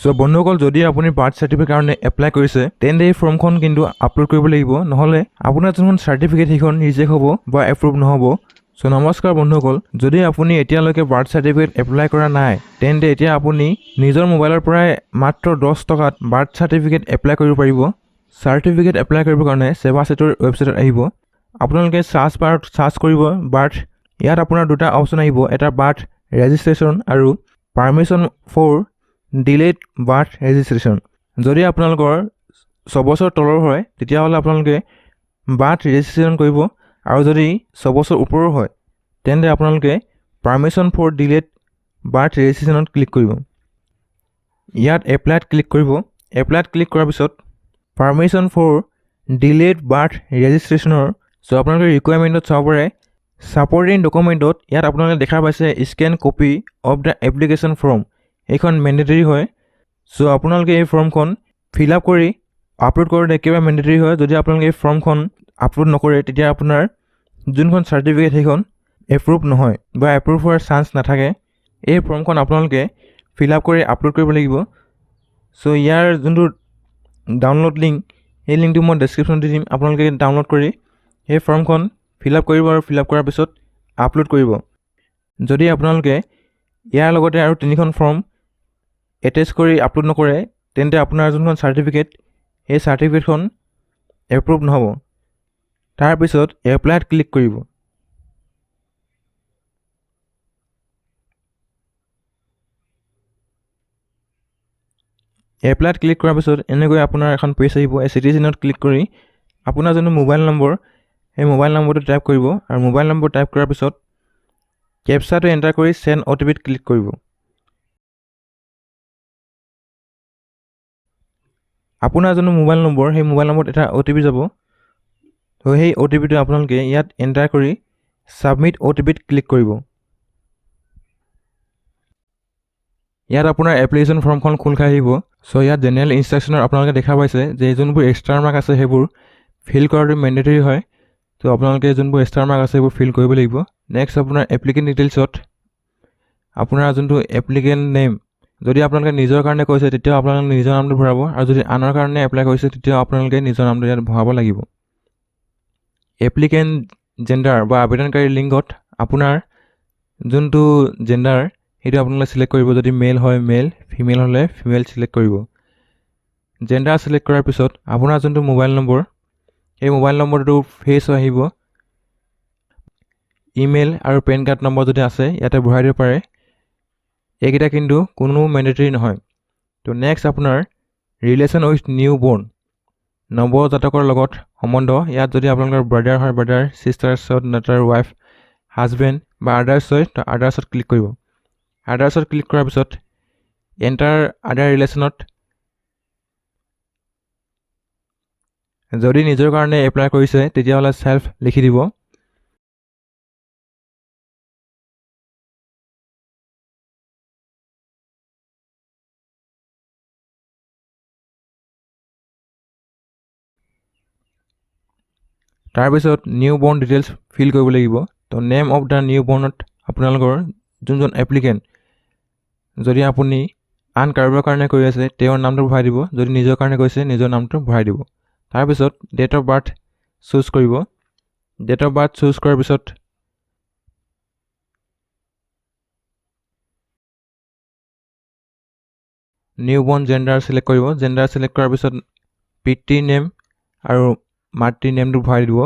So বন্ধুসকল যদি আপুনি বাৰ্থ সাৰ্টিফিকেট কাৰণে এপ্লাই কৰিছে তেন্তে এই ফৰ্মখন কিন্তু আপলোড কৰিব লাগিব, নহলে আপোনাৰ যোনখন সাৰ্টিফিকেট সেইখন ৰিজেক্ট হ'ব বা এপ্ৰুভ নহ'ব। সো নমস্কাৰ বন্ধুসকল, যদি আপুনি এতিয়ালৈকে বাৰ্থ সাৰ্টিফিকেট এপ্লাই কৰা নাই তেন্তে এতিয়া আপুনি নিজৰ মোবাইলৰ পৰাই মাত্ৰ 10 টকাত বাৰ্থ সাৰ্টিফিকেট এপ্লাই কৰিব পাৰিব। সাৰ্টিফিকেট এপ্লাই কৰিবৰ কাৰণে সেৱা সেতুৰ ৱেবছাইটত আহিব। আপোনালোকে সাৰ্চ বাৰত সাৰ্চ কৰিব বাৰ্থ। ইয়াত আপোনাৰ দুটা অপচন আহিব, এটা বাৰ্থ ৰেজিষ্ট্ৰেশ্যন আৰু permission for delayed birth registration. যদি আপোনালোকৰ 6 বছৰ তলৰ হয় তেতিয়াহ'লে আপোনালোকে বাৰ্থ ৰেজিষ্ট্ৰেশ্যন কৰিব, আৰু যদি 6 বছৰ ওপৰৰ হয় তেন্তে আপোনালোকে পাৰমিশ্যন ফৰ ডিলেড বাৰ্থ ৰেজিষ্ট্ৰেশ্যনত ক্লিক কৰিব। ইয়াত এপ্লাইত ক্লিক কৰিব। এপ্লাইত ক্লিক কৰাৰ পিছত পাৰমিশ্যন ফৰ ডিলেড বাৰ্থ ৰেজিষ্ট্ৰেশ্যনৰ আপোনালোকে ৰিকুৱাৰমেণ্টত চাব পাৰে। ছাপৰ্টিং ডকুমেণ্টত ইয়াত আপোনালোকে দেখা পাইছে scan copy of the application form, এইখন মেণ্ডেটৰী হয়। আপোনালোকে এই ফৰ্মখন ফিল আপ কৰি আপলোড কৰোঁতে একেবাৰে মেণ্ডেটৰী হয়। যদি আপোনালোকে এই ফৰ্মখন আপলোড নকৰে তেতিয়া আপোনাৰ যোনখন চাৰ্টিফিকেট সেইখন এপ্ৰুভ নহয় বা এপ্ৰুভ হোৱাৰ চান্স নাথাকে। এই ফৰ্মখন আপোনালোকে ফিল আপ কৰি আপলোড কৰিব লাগিব। ইয়াৰ যোনটো ডাউনলোড লিংক, এই লিংকটো মই ডেছক্ৰিপশ্যনত দি দিম। আপোনালোকে ডাউনলোড কৰি এই ফৰ্মখন ফিল আপ কৰিব আৰু ফিল আপ কৰাৰ পিছত আপলোড কৰিব। যদি আপোনালোকে ইয়াৰ লগতে আৰু 3খন ফৰ্ম এটেচ কৰি আপলোড নকৰে তেন্তে আপোনাৰ যোনখন চাৰ্টিফিকেট সেই চাৰ্টিফিকেটখন এপ্ৰুভ নহ'ব। তাৰপিছত এপ্লাইত ক্লিক কৰিব। এপ্লাইত ক্লিক কৰাৰ পিছত এনেকৈ আপোনাৰ এখন পেজ আহিব। এই চিটিজেনত ক্লিক কৰি আপোনাৰ যোনটো মোবাইল নম্বৰ সেই মোবাইল নম্বৰটো টাইপ কৰিব, আৰু মোবাইল নম্বৰ টাইপ কৰাৰ পিছত কেপচাটো এণ্টাৰ কৰি চেণ্ড OTPত ক্লিক কৰিব। আপোনাৰ যোনটো মোবাইল নম্বৰ সেই মোবাইল নম্বৰত এটা OTP যাব। সেই OTPটো আপোনালোকে ইয়াত এণ্টাৰ কৰি ছাবমিট OTPত ক্লিক কৰিব। ইয়াত আপোনাৰ এপ্লিকেশ্যন ফৰ্মখন খোল খাই আহিব। ইয়াত জেনেৰেল ইনষ্ট্ৰাকশ্যনৰ আপোনালোকে দেখা পাইছে যে যোনবোৰ এক্সট্ৰা মাৰ্ক আছে সেইবোৰ ফিল কৰাটো মেণ্ডেটৰী হয়। আপোনালোকে যোনবোৰ এক্সট্ৰা মাৰ্ক আছে সেইবোৰ ফিল কৰিব লাগিব। নেক্সট আপোনাৰ এপ্লিকেণ্ট ডিটেইলছত আপোনাৰ যোনটো এপ্লিকেণ্ট নেম, যদি আপোনালোকে নিজৰ কাৰণে কৈছে তেতিয়াও আপোনালোকে নিজৰ নামটো ভৰাব, আৰু যদি আনৰ কাৰণে এপ্লাই কৰিছে তেতিয়াও আপোনালোকে নিজৰ নামটো ইয়াত ভৰাব লাগিব। এপ্লিকেণ্ট জেণ্ডাৰ বা আবেদনকাৰী লিংগত আপোনাৰ যোনটো জেণ্ডাৰ সেইটো আপোনালোকে চিলেক্ট কৰিব। যদি মেল হয় মেল, ফিমেল হ'লে ফিমেল চিলেক্ট কৰিব। জেণ্ডাৰ চিলেক্ট কৰাৰ পিছত আপোনাৰ যোনটো মোবাইল নম্বৰ এই মোবাইল নম্বৰটো ফেচ আহিব। ইমেইল আৰু পেন কাৰ্ড নম্বৰ যদি আছে ইয়াতে ভৰাই দিব পাৰে। এইকেইটা কিন্তু কোনো মেণ্ডেটৰী নহয়। নেক্সট আপোনাৰ ৰিলেশ্যন উইথ নিউ বৰ্ণ, নৱজাতকৰ লগত সম্বন্ধ। ইয়াত যদি আপোনালোকৰ ব্ৰাদাৰ হয় ব্ৰাদাৰ, ছিষ্টাৰ্ছত নাটাৰ ৱাইফ, হাজবেণ্ড বা আদাৰ্ছ হয় আদাৰ্ছত ক্লিক কৰিব। আদাৰ্ছত ক্লিক কৰাৰ পিছত এণ্টাৰ আদাৰ ৰিলেশ্যনত যদি নিজৰ কাৰণে এপ্লাই কৰিছে তেতিয়াহ'লে চেল্ফ লিখি দিব। তাৰপিছত নিউ বৰ্ণ ডিটেইলছ ফিল কৰিব লাগিব। নেম অফ দ্য নিউ বৰ্ণত আপোনালোকৰ যোনজন এপ্লিকেণ্ট, যদি আপুনি আন কাৰোবাৰ কাৰণে কৰি আছে তেওঁৰ নামটো ভৰাই দিব, যদি নিজৰ কাৰণে কৈছে নিজৰ নামটো ভৰাই দিব। তাৰপিছত ডেট অফ বাৰ্থ চুজ কৰিব। ডেট অফ বাৰ্থ চুজ কৰাৰ পিছত নিউ বৰ্ণ জেণ্ডাৰ চিলেক্ট কৰিব। জেণ্ডাৰ চিলেক্ট কৰাৰ পিছত পিতৃৰ নেম আৰু মাতৃৰ নেমটো ভৰাই দিব।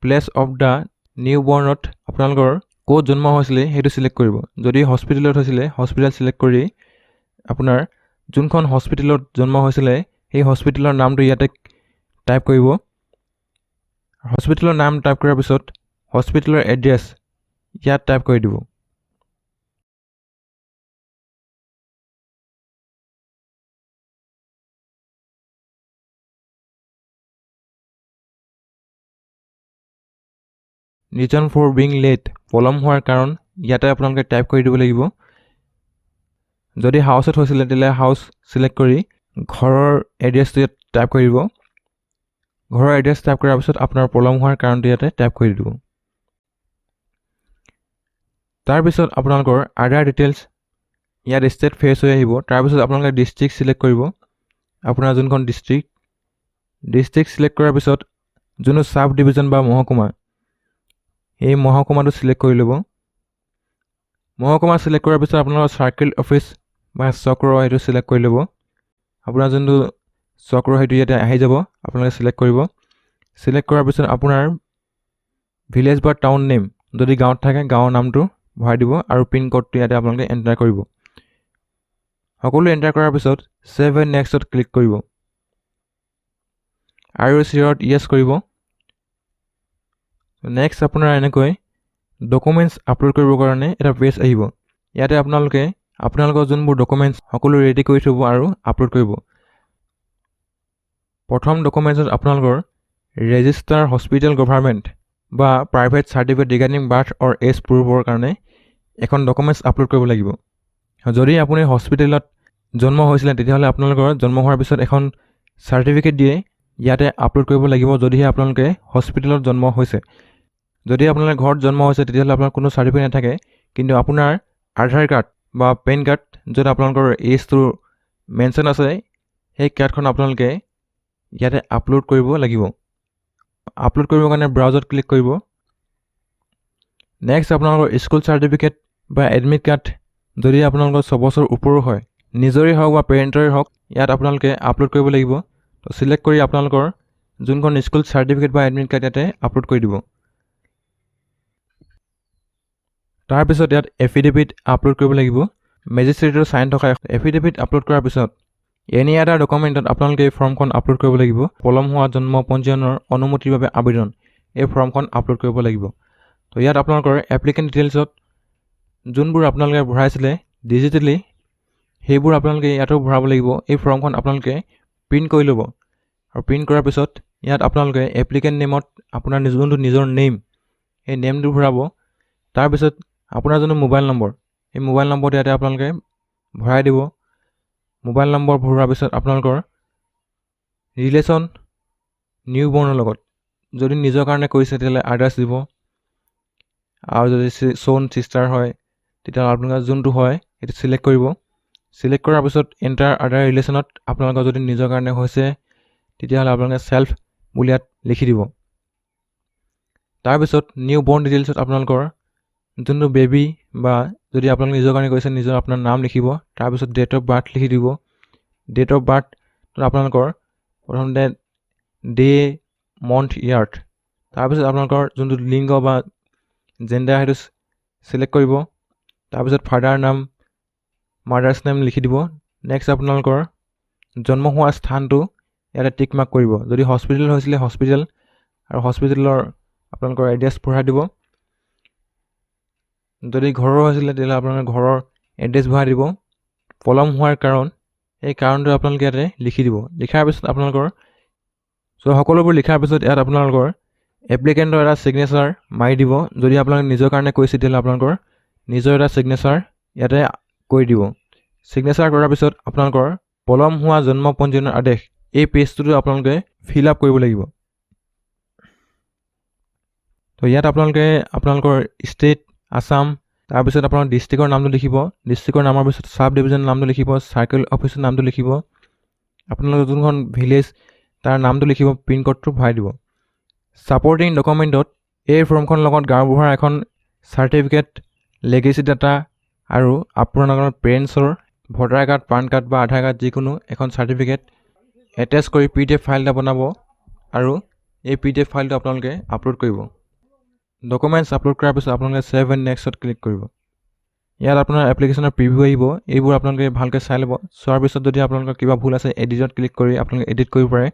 প্লেচ অফ দ্য নিউ বৰ্ণত আপোনালোকৰ ক'ত জন্ম হৈছিলে সেইটো চিলেক্ট কৰিব। যদি হস্পিটেলত হৈছিলে হস্পিটেল চিলেক্ট কৰি আপোনাৰ যোনখন হস্পিটেলত জন্ম হৈছিলে সেই হস্পিটেলৰ নামটো ইয়াতে টাইপ কৰিব। হস্পিটেলৰ নাম টাইপ কৰাৰ পিছত হস্পিটেলৰ এড্ৰেছ ইয়াত টাইপ কৰি দিব। ৰিজন ফৰ বিং লেট, পলম হোৱাৰ কাৰণ ইয়াতে আপোনালোকে টাইপ কৰি দিব লাগিব। যদি হাউচত হৈছিলে তেতিয়াহ'লে হাউচ চিলেক্ট কৰি ঘৰৰ এড্ৰেছটো ইয়াত টাইপ কৰি দিব। ঘৰৰ এড্ৰেছ টাইপ কৰাৰ পিছত আপোনাৰ পলম হোৱাৰ কাৰণটো ইয়াতে টাইপ কৰি দিব। তাৰপিছত আপোনালোকৰ আদাৰ ডিটেইলছ ইয়াত ষ্টেট ফেচ হৈ আহিব। তাৰপিছত আপোনালোকে ডিষ্ট্ৰিক্ট চিলেক্ট কৰিব, আপোনাৰ যোনখন ডিষ্ট্ৰিক্ট চিলেক্ট কৰাৰ পিছত যোনটো চাব ডিভিজন বা মহকুমা, এই মহকুমাটো চিলেক্ট কৰি ল'ব। মহকুমা চিলেক্ট কৰাৰ পিছত আপোনালোকৰ চাৰ্কেল অফিচ বা চক্ৰ সেইটো চিলেক্ট কৰি ল'ব। আপোনাৰ যোনটো চক্ৰ সেইটো ইয়াতে আহি যাব, আপোনালোকে চিলেক্ট কৰিব। চিলেক্ট কৰাৰ পিছত আপোনাৰ ভিলেজ বা টাউন নেম, যদি গাঁৱত থাকে গাঁৱৰ নামটো ভৰাই দিব আৰু পিন কোডটো ইয়াতে আপোনালোকে এণ্টাৰ কৰিব। সকলো এণ্টাৰ কৰাৰ পিছত ছেভ এণ্ড নেক্সটত ক্লিক কৰিব আৰু চিয়ৰত য়েছ কৰিব। নেক্সট আপোনাৰ এনেকৈ ডকুমেণ্টছ আপলোড কৰিবৰ কাৰণে এটা পেজ আহিব। ইয়াতে আপোনালোকে আপোনালোকৰ যোনবোৰ ডকুমেণ্টছ সকলো ৰেডি কৰি থ'ব আৰু আপলোড কৰিব। প্ৰথম ডকুমেণ্টছত আপোনালোকৰ ৰেজিষ্টাৰ হস্পিটেল গভাৰ্ণমেণ্ট বা প্ৰাইভেট চাৰ্টিফিকেট ৰিগাৰ্ডিং বাৰ্থ অৰ এজ প্ৰুফৰ কাৰণে এখন ডকুমেণ্টছ আপলোড কৰিব লাগিব। যদি আপুনি হস্পিটেলত জন্ম হৈছিলে তেতিয়াহ'লে আপোনালোকৰ জন্ম হোৱাৰ পিছত এখন চাৰ্টিফিকেট দিয়ে ইয়াতে আপলোড কৰিব লাগিব, যদিহে আপোনালোকে হস্পিটেলত জন্ম হৈছে। যদি আপোনালোকে ঘৰত জন্ম হৈছে তেতিয়াহ'লে আপোনাৰ কোনো চাৰ্টিফিকেট নাথাকে, কিন্তু আপোনাৰ আধাৰ কাৰ্ড বা পেন কাৰ্ড য'ত আপোনালোকৰ এজটো মেনশ্যন আছে সেই কাৰ্ডখন আপোনালোকে ইয়াতে আপলোড কৰিব লাগিব। আপলোড কৰিবৰ কাৰণে ব্ৰাউজত ক্লিক কৰিব। নেক্সট আপোনালোকৰ স্কুল চাৰ্টিফিকেট বা এডমিট কাৰ্ড যদি আপোনালোকৰ 6 বছৰ ওপৰো হয়, নিজৰে হওক বা পেৰেণ্টৰে হওক, ইয়াত আপোনালোকে আপলোড কৰিব লাগিব। তো চিলেক্ট কৰি আপোনালোকৰ যোনখন স্কুল চাৰ্টিফিকেট বা এডমিট কাৰ্ড ইয়াতে আপলোড কৰি দিব। তাৰপিছত ইয়াত এফিডেভিট আপলোড কৰিব লাগিব, মেজিষ্ট্ৰেটৰ চাইন থকা এফিডেভিট আপলোড কৰাৰ পিছত এনি এটা ডকুমেণ্টত আপোনালোকে এই ফৰ্মখন আপলোড কৰিব লাগিব। পলম হোৱা জন্ম পঞ্জীয়নৰ অনুমতিৰ বাবে আবেদন, এই ফৰ্মখন আপলোড কৰিব লাগিব। তো ইয়াত আপোনালোকৰ এপ্লিকেণ্ট ডিটেইলছত যোনবোৰ আপোনালোকে ভৰাইছিলে ডিজিটেলি সেইবোৰ আপোনালোকে ইয়াতো ভৰাব লাগিব। এই ফৰ্মখন আপোনালোকে প্ৰিণ্ট কৰি ল'ব আৰু প্ৰিণ্ট কৰাৰ পিছত ইয়াত আপোনালোকে এপ্লিকেণ্ট নেমত আপোনাৰ যোনটো নিজৰ নেম সেই নেমটো ভৰাব। তাৰপিছত আপোনাৰ যোনটো মোবাইল নম্বৰ, এই মোবাইল নম্বৰটো ইয়াতে আপোনালোকে ভৰাই দিব। মোবাইল নম্বৰ ভৰোৱাৰ পিছত আপোনালোকৰ ৰিলেশ্যন নিউ বৰ্ণৰ লগত যদি নিজৰ কাৰণে কৰিছে তেতিয়াহ'লে আদাৰ্ছ দিব, আৰু যদি চ'ন ছিষ্টাৰ হয় তেতিয়াহ'লে আপোনালোকৰ যোনটো হয় সেইটো চিলেক্ট কৰিব। চিলেক্ট কৰাৰ পিছত এণ্টাৰ আদাৰ ৰিলেশ্যনত আপোনালোকৰ যদি নিজৰ কাৰণে হৈছে তেতিয়াহ'লে আপোনালোকে ছেল্ফ বুলি ইয়াত লিখি দিব। তাৰপিছত নিউ বৰ্ণ ডিটেইলছত আপোনালোকৰ যোনটো বেবী বা যদি আপোনালোকে নিজৰ কাৰণে কৰিছে নিজৰ আপোনাৰ নাম লিখিব। তাৰপিছত ডেট অফ বাৰ্থ লিখি দিব। ডেট অফ বাৰ্থটো আপোনালোকৰ প্ৰথমতে ডে, মন্থ, ইয়াৰ্থ, তাৰপিছত আপোনালোকৰ যোনটো লিংগ বা জেণ্ডাৰ সেইটো চিলেক্ট কৰিব। তাৰপিছত ফাদাৰ নাম, মাদাৰ্ছ নেম লিখি দিব। নেক্সট আপোনালোকৰ জন্ম হোৱা স্থানটো ইয়াতে টিক মাৰ্ক কৰিব। যদি হস্পিটেল হৈছিলে হস্পিটেল আৰু হস্পিটেলৰ আপোনালোকৰ এড্ৰেছ ভৰাই দিব। যদি ঘৰৰ হৈছিলে তেতিয়াহ'লে আপোনালোকে ঘৰৰ এড্ৰেছ ভৰাই দিব। পলম হোৱাৰ কাৰণ, এই কাৰণটো আপোনালোকে ইয়াতে লিখি দিব। লিখাৰ পিছত আপোনালোকৰ সকলোবোৰ লিখাৰ পিছত ইয়াত আপোনালোকৰ এপ্লিকেণ্টৰ এটা ছিগনেচাৰ মাৰি দিব। যদি আপোনালোকে নিজৰ কাৰণে কৰিছে তেতিয়াহ'লে আপোনালোকৰ নিজৰ এটা ছিগনেচাৰ ইয়াতে কৰি দিব। ছিগনেচাৰ কৰাৰ পিছত আপোনালোকৰ পলম হোৱা জন্ম পঞ্জীয়নৰ আদেশ এই পেজটোতো আপোনালোকে ফিল আপ কৰিব লাগিব। তো ইয়াত আপোনালোকে আপোনালোকৰ ষ্টেট আছাম, তাৰপিছত আপোনাৰ ডিষ্ট্ৰিক্টৰ নামটো লিখিব। ডিষ্ট্ৰিক্টৰ নামৰ পিছত চাব ডিভিজনৰ নামটো লিখিব, চাৰ্কেল অফিচৰ নামটো লিখিব, আপোনালোকৰ যোনখন ভিলেজ তাৰ নামটো লিখিব, পিন কোডটো ভৰাই দিব। ছাপৰ্টিং ডকুমেণ্টত এই ফৰ্মখনৰ লগত গাঁওবুঢ়াৰ এখন চাৰ্টিফিকেট, লেগেচি ডাটা আৰু আপোনালোকৰ পেৰেণ্টছৰ ভোটাৰ কাৰ্ড, পান কাৰ্ড বা আধাৰ কাৰ্ড যিকোনো এখন চাৰ্টিফিকেট এটেচ কৰি PDF ফাইল এটা বনাব আৰু এই PDF ফাইলটো আপোনালোকে আপলোড কৰিব। ডকুমেণ্টছ আপলোড কৰাৰ পিছত আপোনালোকে ছেভ এণ্ড নেক্সটত ক্লিক কৰিব। ইয়াত আপোনাৰ এপ্লিকেশ্যনৰ প্ৰিভিউ আহিব, এইবোৰ আপোনালোকে ভালকৈ চাই ল'ব। চোৱাৰ পিছত যদি আপোনালোকৰ কিবা ভুল আছে এডিটত ক্লিক কৰি আপোনালোকে এডিট কৰিব পাৰে।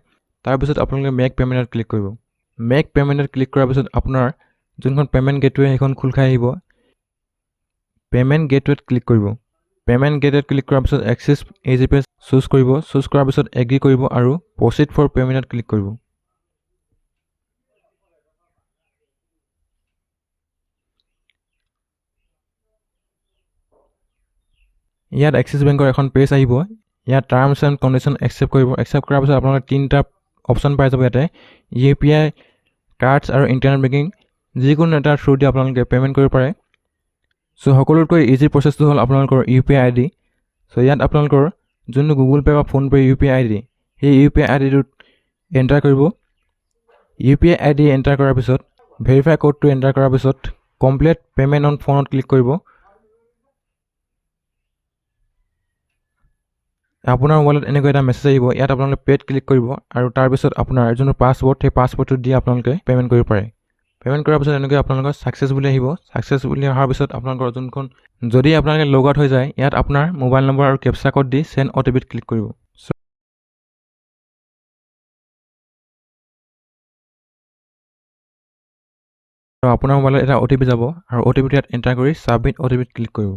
তাৰপিছত আপোনালোকে মেক পে'মেণ্টত ক্লিক কৰিব। মেক পে'মেণ্টত ক্লিক কৰাৰ পিছত আপোনাৰ যোনখন পে'মেণ্ট গেটৱে সেইখন খোল খাই আহিব। পে'মেণ্ট গেটৱেত ক্লিক কৰিব। পে'মেণ্ট গেটৱেত ক্লিক কৰাৰ পিছত এক্সিছ AGPay চুজ কৰিব। চুজ কৰাৰ পিছত এগ্ৰী কৰিব আৰু প্ৰচিড ফৰ পে'মেণ্টত ক্লিক কৰিব। ইয়াত এক্সিছ বেংকৰ এখন পেজ আহিব। ইয়াত টাৰ্মছ এণ্ড কণ্ডিশ্যন একচেপ্ট কৰিব। একচেপ্ট কৰাৰ পিছত আপোনালোকে 3টা অপশ্যন পাই যাব ইয়াতে, UPI, কাৰ্ডছ আৰু ইণ্টাৰনেট বেংকিং, যিকোনো এটা থ্ৰু দি আপোনালোকে পে'মেণ্ট কৰিব পাৰে। চ' সকলোতকৈ ইজি প্ৰচেছটো হ'ল আপোনালোকৰ UPI ID। চ' ইয়াত আপোনালোকৰ যোনটো গুগল পে' বা ফোনপে' UPI ID, সেই UPI IDটোত এণ্টাৰ কৰিব। UPI ID এণ্টাৰ কৰাৰ পিছত ভেৰিফাই কোডটো এণ্টাৰ কৰাৰ পিছত কমপ্লিট পে'মেণ্ট অন ফোনত ক্লিক কৰিব। আপোনাৰ মোবাইলত এনেকৈ এটা মেছেজ আহিব, ইয়াত আপোনালোকে পে'ত ক্লিক কৰিব আৰু তাৰপিছত আপোনাৰ যোনটো পাছৱৰ্ড, সেই পাছৱৰ্ডটো দি আপোনালোকে পে'মেণ্ট কৰিব পাৰে। পে'মেণ্ট কৰাৰ পিছত এনেকৈ আপোনালোকৰ ছাকচেছ বুলি আহিব। ছাকচেছ বুলি অহাৰ পিছত আপোনালোকৰ যোনখন, যদি আপোনালোকে লগ আউট হৈ যায়, ইয়াত আপোনাৰ মোবাইল নম্বৰ আৰু কেপচা কোড দি চেণ্ড OTPত ক্লিক কৰিব। আৰু আপোনাৰ মোবাইলত এটা OTP যাব আৰু OTPটো ইয়াত এণ্টাৰ কৰি ছাবমিট OTPত ক্লিক কৰিব।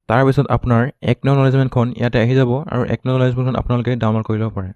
তাৰপিছত আপোনাৰ একনলেজমেণ্টখন ইয়াতে আহি যাব আৰু একনলেজমেণ্টখন আপোনালোকে ডাউনলোড কৰি ল'ব পাৰে।